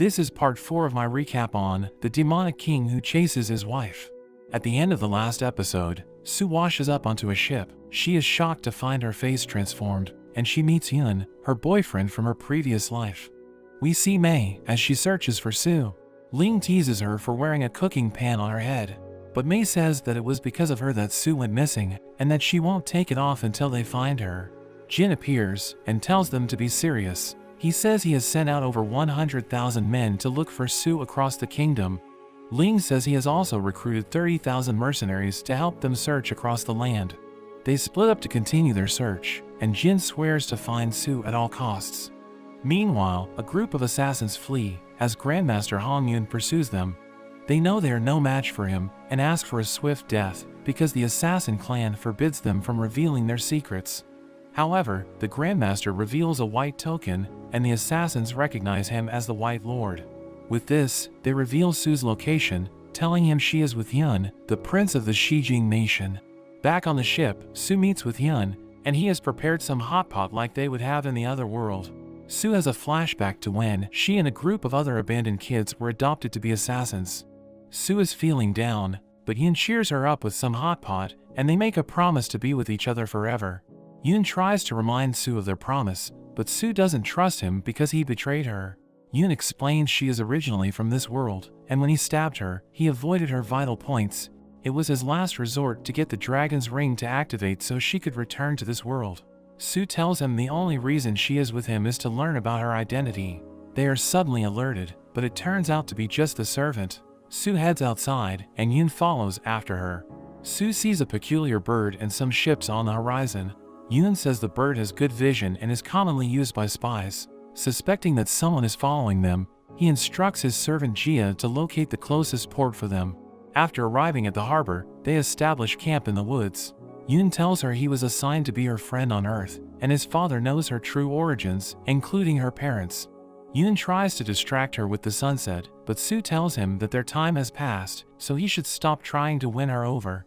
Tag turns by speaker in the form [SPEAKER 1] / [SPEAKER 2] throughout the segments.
[SPEAKER 1] This is part 4 of my recap on the demonic king who chases his wife. At the end of the last episode, Sue washes up onto a ship. She is shocked to find her face transformed, and she meets Yun, her boyfriend from her previous life. We see Mei as she searches for Sue. Ling teases her for wearing a cooking pan on her head, but Mei says that it was because of her that Sue went missing, and that she won't take it off until they find her. Jin appears and tells them to be serious. He says he has sent out over 100,000 men to look for Sue across the kingdom. Ling says he has also recruited 30,000 mercenaries to help them search across the land. They split up to continue their search, and Jin swears to find Sue at all costs. Meanwhile, a group of assassins flee as Grandmaster Hong Yun pursues them. They know they are no match for him and ask for a swift death because the assassin clan forbids them from revealing their secrets. However, the Grandmaster reveals a white token, and the assassins recognize him as the White Lord. With this, they reveal Sue's location, telling him she is with Yun, the prince of the Xijing nation. Back on the ship, Sue meets with Yun, and he has prepared some hot pot like they would have in the other world. Sue has a flashback to when she and a group of other abandoned kids were adopted to be assassins. Sue is feeling down, but Yun cheers her up with some hot pot, and they make a promise to be with each other forever. Yun tries to remind Sue of their promise, but Sue doesn't trust him because he betrayed her. Yun explains she is originally from this world, and when he stabbed her, he avoided her vital points. It was his last resort to get the dragon's ring to activate so she could return to this world. Sue tells him the only reason she is with him is to learn about her identity. They are suddenly alerted, but it turns out to be just the servant. Sue heads outside, and Yun follows after her. Sue sees a peculiar bird and some ships on the horizon. Yun says the bird has good vision and is commonly used by spies. Suspecting that someone is following them, he instructs his servant Jia to locate the closest port for them. After arriving at the harbor, they establish camp in the woods. Yun tells her he was assigned to be her friend on Earth, and his father knows her true origins, including her parents. Yun tries to distract her with the sunset, but Sue tells him that their time has passed, so he should stop trying to win her over.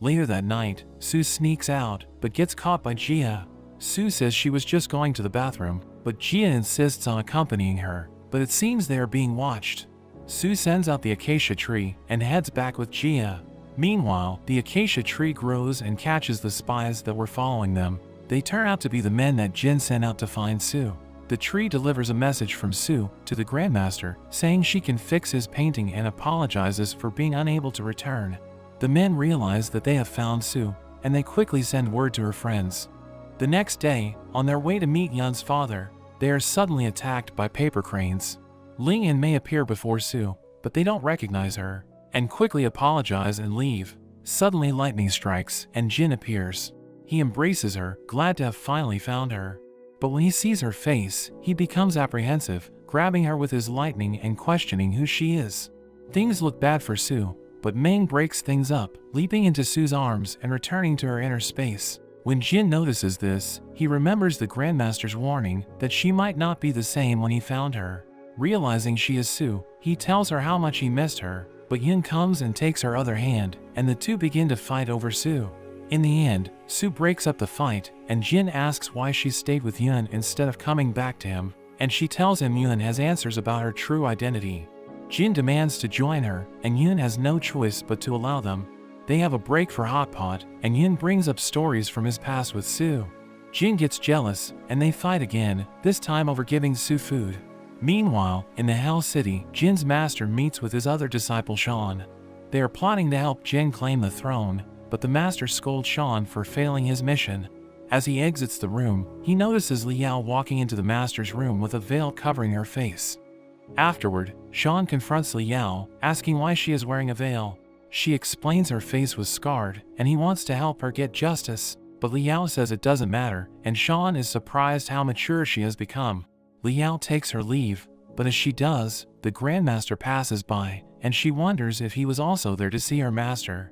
[SPEAKER 1] Later that night, Sue sneaks out, but gets caught by Jia. Sue says she was just going to the bathroom, but Jia insists on accompanying her, but it seems they are being watched. Sue sends out the acacia tree and heads back with Jia. Meanwhile, the acacia tree grows and catches the spies that were following them. They turn out to be the men that Jin sent out to find Sue. The tree delivers a message from Sue to the Grandmaster, saying she can fix his painting and apologizes for being unable to return. The men realize that they have found Sue, and they quickly send word to her friends. The next day, on their way to meet Yun's father, they are suddenly attacked by paper cranes. Ling and Mei appear before Sue, but they don't recognize her, and quickly apologize and leave. Suddenly lightning strikes, and Jin appears. He embraces her, glad to have finally found her. But when he sees her face, he becomes apprehensive, grabbing her with his lightning and questioning who she is. Things look bad for Sue, but Meng breaks things up, leaping into Sue's arms and returning to her inner space. When Jin notices this, he remembers the Grandmaster's warning that she might not be the same when he found her. Realizing she is Sue, he tells her how much he missed her, but Yun comes and takes her other hand, and the two begin to fight over Sue. In the end, Sue breaks up the fight, and Jin asks why she stayed with Yun instead of coming back to him, and she tells him Yun has answers about her true identity. Jin demands to join her, and Yun has no choice but to allow them. They have a break for hot pot, and Yun brings up stories from his past with Sue. Jin gets jealous, and they fight again, this time over giving Sue food. Meanwhile, in the Hell City, Jin's master meets with his other disciple Sean. They are plotting to help Jin claim the throne, but the master scolds Sean for failing his mission. As he exits the room, he notices Liao walking into the master's room with a veil covering her face. Afterward, Sean confronts Liao, asking why she is wearing a veil. She explains her face was scarred, and he wants to help her get justice, but Liao says it doesn't matter, and Sean is surprised how mature she has become. Liao takes her leave, but as she does, the Grandmaster passes by, and she wonders if he was also there to see her master.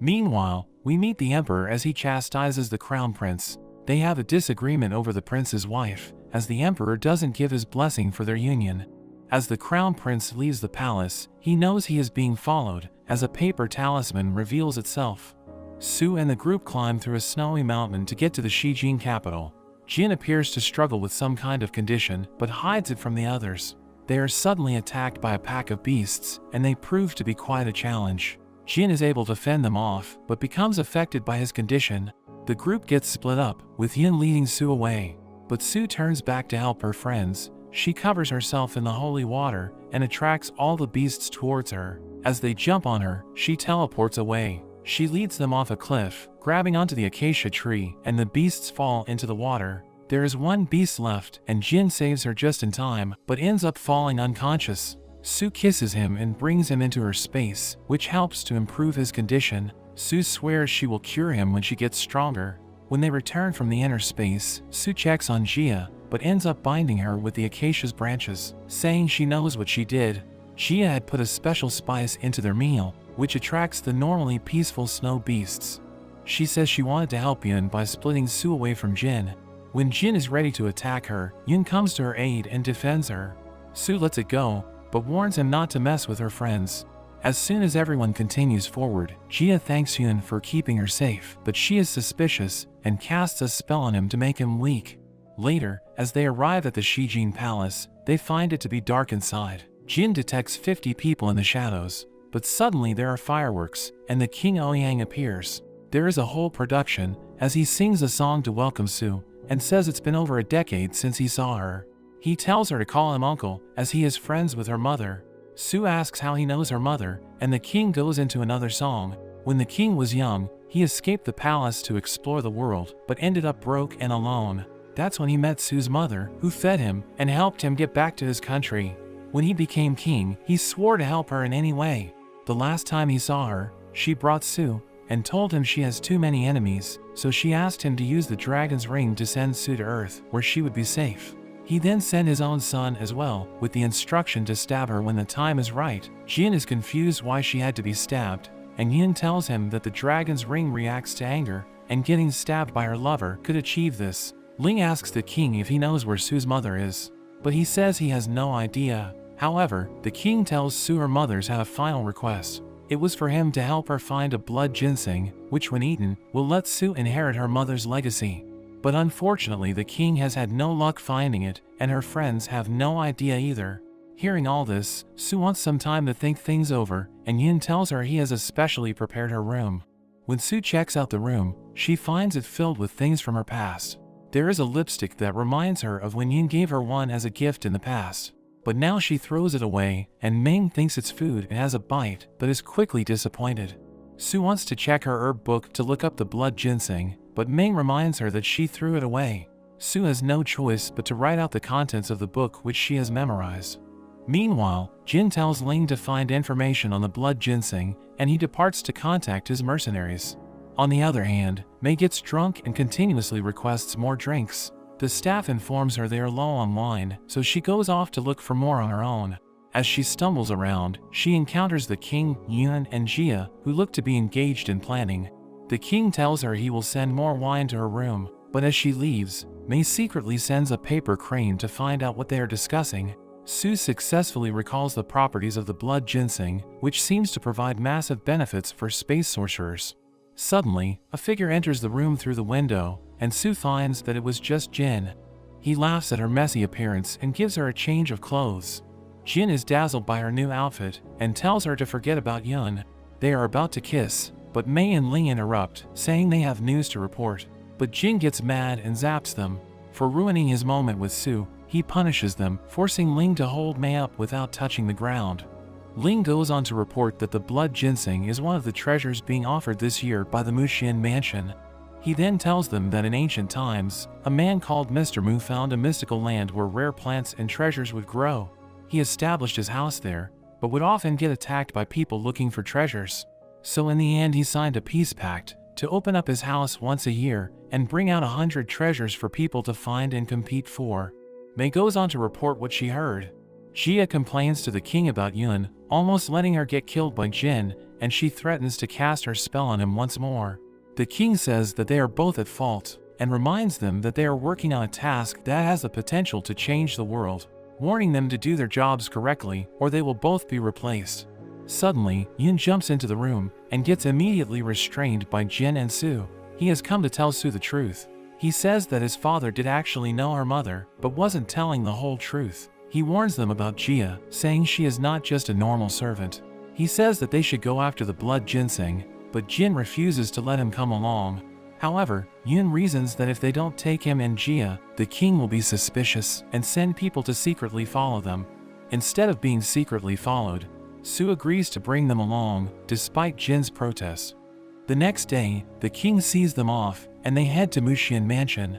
[SPEAKER 1] Meanwhile, we meet the Emperor as he chastises the Crown Prince. They have a disagreement over the prince's wife, as the Emperor doesn't give his blessing for their union. As the Crown Prince leaves the palace, he knows he is being followed, as a paper talisman reveals itself. Sue and the group climb through a snowy mountain to get to the Xijing capital. Jin appears to struggle with some kind of condition, but hides it from the others. they are suddenly attacked by a pack of beasts, and they prove to be quite a challenge. Jin is able to fend them off, but becomes affected by his condition. The group gets split up, with Yin leading Su away. But Su turns back to help her friends. She covers herself in the holy water, and attracts all the beasts towards her. As they jump on her, she teleports away. She leads them off a cliff, grabbing onto the acacia tree, and the beasts fall into the water. There is one beast left, and Jin saves her just in time, but ends up falling unconscious. Su kisses him and brings him into her space, which helps to improve his condition. Su swears she will cure him when she gets stronger. When they return from the inner space, Su checks on Jia, but ends up binding her with the acacia's branches, saying she knows what she did. Jia had put a special spice into their meal, which attracts the normally peaceful snow beasts. She says she wanted to help Yun by splitting Su away from Jin. When Jin is ready to attack her, Yun comes to her aid and defends her. Su lets it go, but warns him not to mess with her friends. As soon as everyone continues forward, Jia thanks Yun for keeping her safe, but she is suspicious and casts a spell on him to make him weak. Later, as they arrive at the Shijin Palace, they find it to be dark inside. Jin detects 50 people in the shadows, but suddenly there are fireworks, and the King Ouyang appears. There is a whole production, as he sings a song to welcome Su, and says it's been over a decade since he saw her. He tells her to call him uncle, as he is friends with her mother. Su asks how he knows her mother, and the king goes into another song. When the king was young, he escaped the palace to explore the world, but ended up broke and alone. That's when he met Su's mother, who fed him and helped him get back to his country. When he became king, he swore to help her in any way. The last time he saw her, she brought Su, and told him she has too many enemies, so she asked him to use the dragon's ring to send Su to Earth, where she would be safe. He then sent his own son as well, with the instruction to stab her when the time is right. Jin is confused why she had to be stabbed, and Yin tells him that the dragon's ring reacts to anger, and getting stabbed by her lover could achieve this. Ling asks the king if he knows where Su's mother is, but he says he has no idea. However, the king tells Su her mother's had a final request. It was for him to help her find a blood ginseng, which when eaten, will let Su inherit her mother's legacy. But unfortunately the king has had no luck finding it, and her friends have no idea either. Hearing all this, Su wants some time to think things over, and Yin tells her he has especially prepared her room. When Su checks out the room, she finds it filled with things from her past. There is a lipstick that reminds her of when Yin gave her one as a gift in the past. But now she throws it away, and Ming thinks it's food and has a bite, but is quickly disappointed. Su wants to check her herb book to look up the blood ginseng, but Ming reminds her that she threw it away. Su has no choice but to write out the contents of the book which she has memorized. Meanwhile, Jin tells Ling to find information on the blood ginseng, and he departs to contact his mercenaries. On the other hand, Mei gets drunk and continuously requests more drinks. The staff informs her they are low on wine, so she goes off to look for more on her own. As she stumbles around, she encounters the king, Yun, and Jia, who look to be engaged in planning. The king tells her he will send more wine to her room, but as she leaves, Mei secretly sends a paper crane to find out what they are discussing. Su successfully recalls the properties of the blood ginseng, which seems to provide massive benefits for space sorcerers. Suddenly, a figure enters the room through the window, and Su finds that it was just Jin. He laughs at her messy appearance and gives her a change of clothes. Jin is dazzled by her new outfit, and tells her to forget about Yun. They are about to kiss, but Mei and Ling interrupt, saying they have news to report. But Jin gets mad and zaps them. For ruining his moment with Su, he punishes them, forcing Ling to hold Mei up without touching the ground. Ling goes on to report that the blood ginseng is one of the treasures being offered this year by the Muxian mansion. He then tells them that in ancient times, a man called Mr. Mu found a mystical land where rare plants and treasures would grow. He established his house there, but would often get attacked by people looking for treasures. So in the end he signed a peace pact to open up his house once a year and bring out 100 treasures for people to find and compete for. Mei goes on to report what she heard. Jia complains to the king about Yun, almost letting her get killed by Jin, and she threatens to cast her spell on him once more. The king says that they are both at fault, and reminds them that they are working on a task that has the potential to change the world, warning them to do their jobs correctly or they will both be replaced. Suddenly, Yun jumps into the room and gets immediately restrained by Jin and Su. He has come to tell Su the truth. He says that his father did actually know her mother, but wasn't telling the whole truth. He warns them about Jia, saying she is not just a normal servant. He says that they should go after the blood ginseng, but Jin refuses to let him come along. However, Yun reasons that if they don't take him and Jia, the king will be suspicious and send people to secretly follow them. Instead of being secretly followed, Su agrees to bring them along, despite Jin's protest. The next day, the king sees them off, and they head to Muxian Mansion.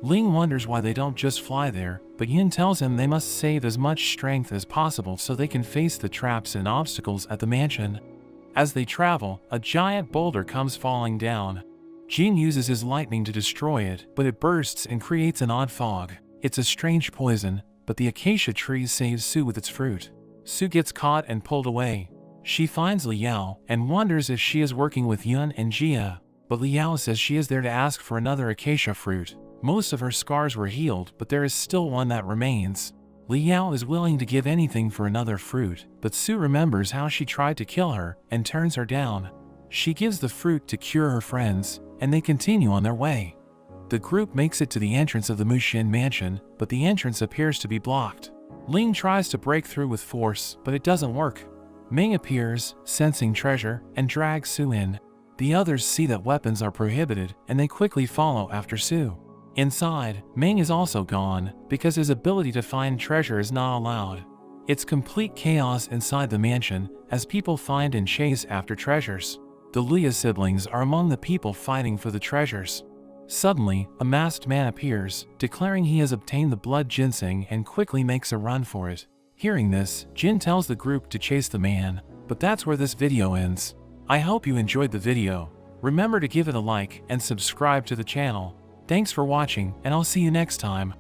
[SPEAKER 1] Ling wonders why they don't just fly there, but Yun tells him they must save as much strength as possible so they can face the traps and obstacles at the mansion. As they travel, a giant boulder comes falling down. Jin uses his lightning to destroy it, but it bursts and creates an odd fog. It's a strange poison, but the acacia tree saves Su with its fruit. Su gets caught and pulled away. She finds Liao and wonders if she is working with Yun and Jia, but Liao says she is there to ask for another acacia fruit. Most of her scars were healed, but there is still one that remains. Liao is willing to give anything for another fruit, but Su remembers how she tried to kill her and turns her down. She gives the fruit to cure her friends, and they continue on their way. The group makes it to the entrance of the Muxian Mansion, but the entrance appears to be blocked. Ling tries to break through with force, but it doesn't work. Ming appears, sensing treasure, and drags Su in. The others see that weapons are prohibited, and they quickly follow after Su. Inside, Ming is also gone, because his ability to find treasure is not allowed. It's complete chaos inside the mansion, as people find and chase after treasures. The Leah siblings are among the people fighting for the treasures. Suddenly, a masked man appears, declaring he has obtained the blood ginseng and quickly makes a run for it. Hearing this, Jin tells the group to chase the man, but that's where this video ends. I hope you enjoyed the video. Remember to give it a like and subscribe to the channel. Thanks for watching, and I'll see you next time.